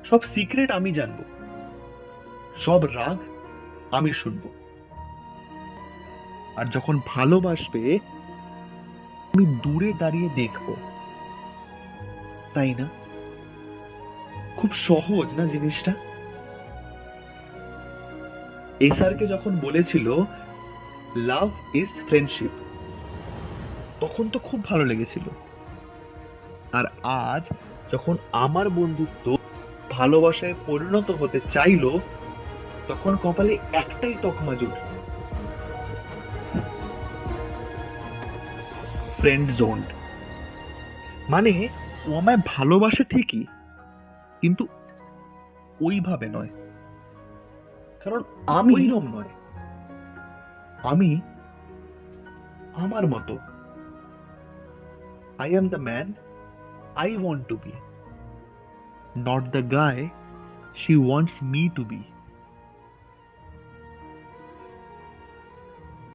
সব সিক্রেট আমি জানবো, সব রাগ আমি শুনবো। আর যখন ভালোবাসবে আমি দূরে দাঁড়িয়ে দেখবো। তাই না? খুব সহজ না জিনিসটা? এসআরকে যখন বলেছিল লাভ ইজ ফ্রেন্ডশিপ, তখন তো খুব ভালো লেগেছিল। আর আজ যখন আমার বন্ধুত্ব ভালোবাসায় পরিণত হতে চাইলো, তখন কপালে একটাই তকমা জুটল, ফ্রেন্ড জোন। মানে ও আমায় ভালোবাসে ঠিকই, কিন্তু ওইভাবে নয়। কারণ আমি ওইরকম নয়। আমি আমার মতো। I am the man I want to be, not the guy she wants me to be.